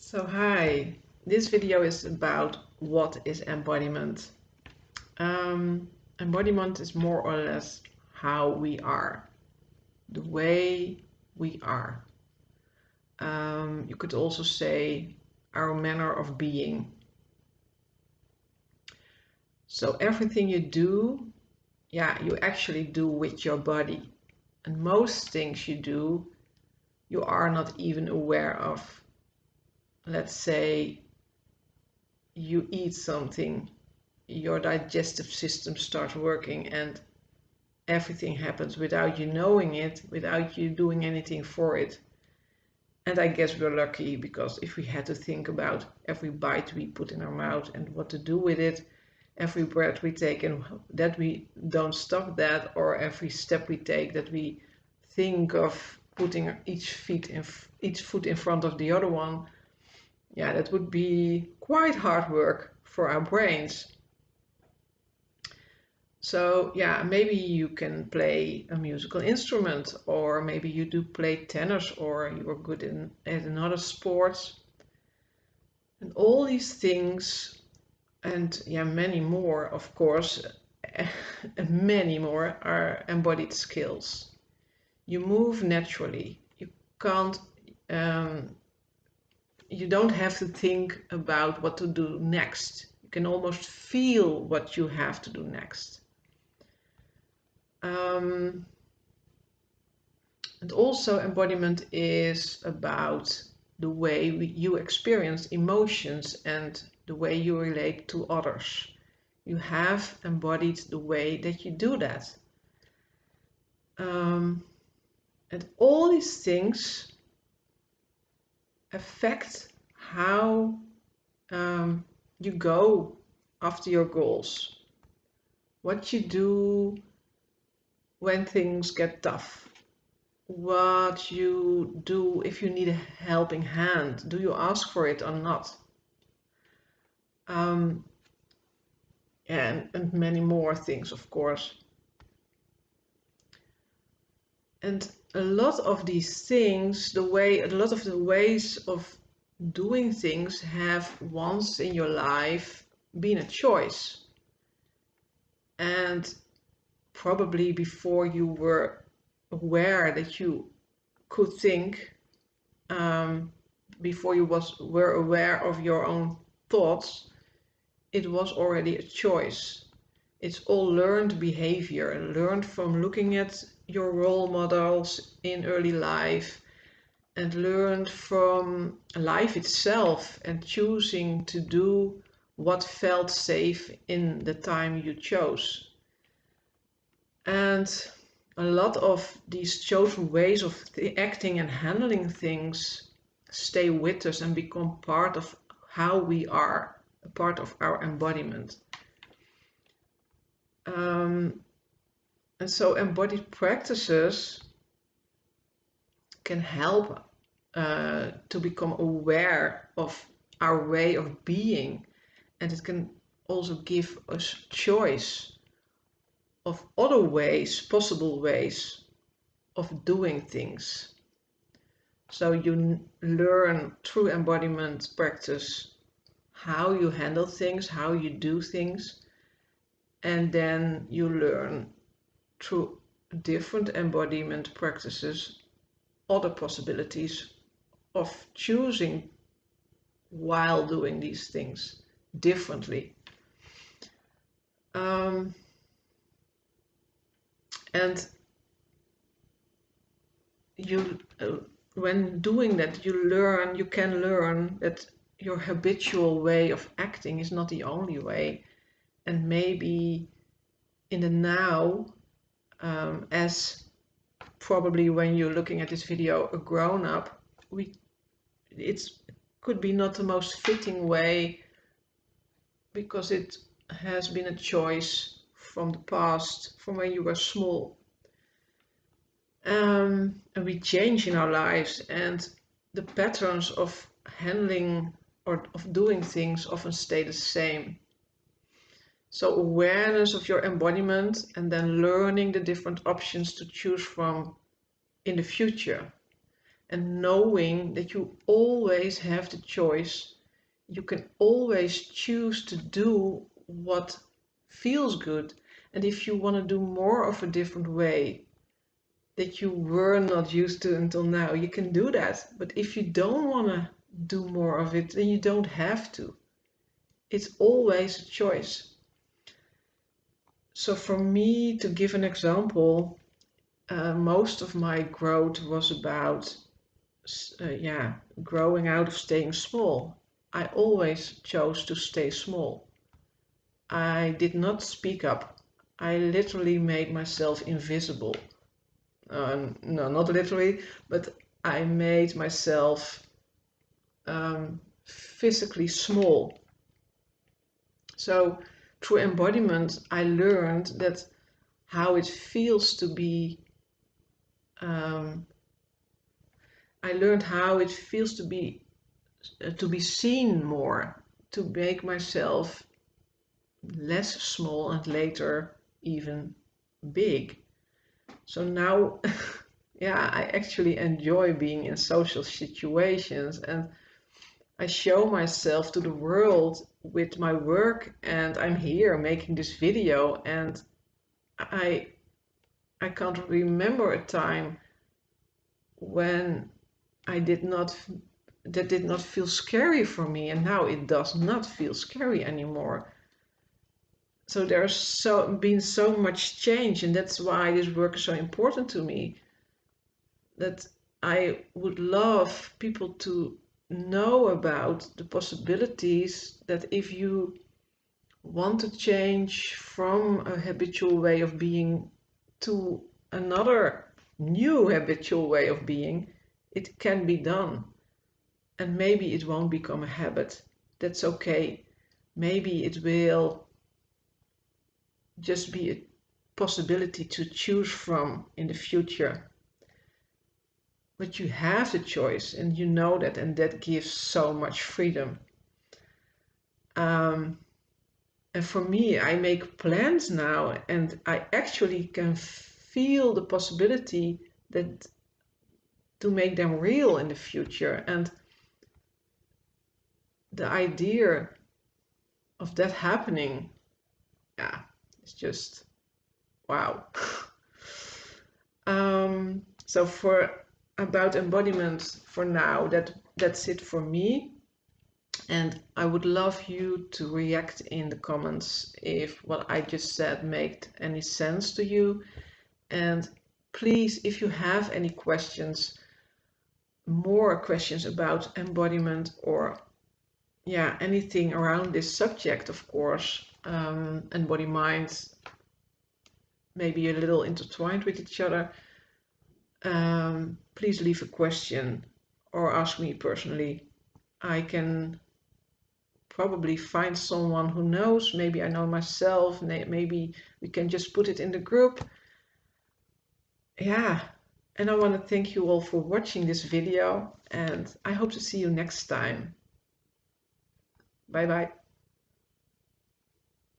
So hi, this video is about what is embodiment. Embodiment is more or less how we are, the way we are. You could also say our manner of being. So everything you do, you actually do with your body. And most things you do, you are not even aware of. Let's say you eat something, your digestive system starts working and everything happens without you knowing it, without you doing anything for it. And I guess we're lucky, because if we had to think about every bite we put in our mouth and what to do with it, every breath we take and that we don't stop that, or every step we take that we think of putting each foot in front of the other one, that would be quite hard work for our brains. So maybe you can play a musical instrument, or maybe you do play tennis, or you are good at another sports. And all these things, and many more, of course, many more are embodied skills. You move naturally. You can't you don't have to think about what to do next. You can almost feel what you have to do next. And also embodiment is about the way you experience emotions and the way you relate to others. You have embodied the way that you do that. And all these things affect how you go after your goals. What you do when things get tough. What you do if you need a helping hand. Do you ask for it or not? And many more things, of course. And a lot of these things, a lot of the ways of doing things have once in your life been a choice. And probably before you were aware that you could think, before you were aware of your own thoughts, it was already a choice. It's all learned behavior, learned from looking at your role models in early life, and learned from life itself and choosing to do what felt safe in the time you chose. And a lot of these chosen ways of acting and handling things stay with us and become part of how we are, a part of our embodiment. And so embodied practices can help to become aware of our way of being, and it can also give us choice of other ways, possible ways of doing things. So you learn through embodiment practice how you handle things, how you do things, and then you learn through different embodiment practices other possibilities of choosing while doing these things differently. And you, when doing that, you can learn that your habitual way of acting is not the only way. And maybe in the now, as probably when you're looking at this video, a grown-up, it could be not the most fitting way, because it has been a choice from the past, from when you were small. And we change in our lives, and the patterns of handling or of doing things often stay the same. So awareness of your embodiment, and then learning the different options to choose from in the future. and knowing that you always have the choice. You can always choose to do what feels good. And if you want to do more of a different way that you were not used to until now, you can do that. But if you don't want to do more of it, then you don't have to. It's always a choice. So for me, to give an example, most of my growth was about growing out of staying small. I always chose to stay small. I did not speak up. I literally made myself invisible. No, not literally, but I made myself physically small. So through embodiment, I learned that how it feels to be I learned how it feels to be seen more, to make myself less small and later even big. So now, yeah, I actually enjoy being in social situations, and I show myself to the world with my work, and I'm here making this video, and I I can't remember a time when that did not feel scary for me, and now it does not feel scary anymore. So there's been so much change, and that's why this work is so important to me. That I would love people to know about the possibilities, that if you want to change from a habitual way of being to another new habitual way of being, it can be done. And maybe it won't become a habit. That's okay. Maybe it will just be a possibility to choose from in the future. But you have the choice, and you know that, and that gives so much freedom. And for me, I make plans now, and I actually can feel the possibility that to make them real in the future. And the idea of that happening, yeah, it's just wow. So for about embodiment for now, that's it for me. And I would love you to react in the comments if what I just said made any sense to you. And please, if you have any questions, more questions about embodiment, or anything around this subject, of course, and body mind, maybe a little intertwined with each other, please leave a question or ask me personally. I can probably find someone who knows. Maybe I know myself. Maybe we can just put it in the group. Yeah, and I want to thank you all for watching this video, and I hope to see you next time. Bye bye.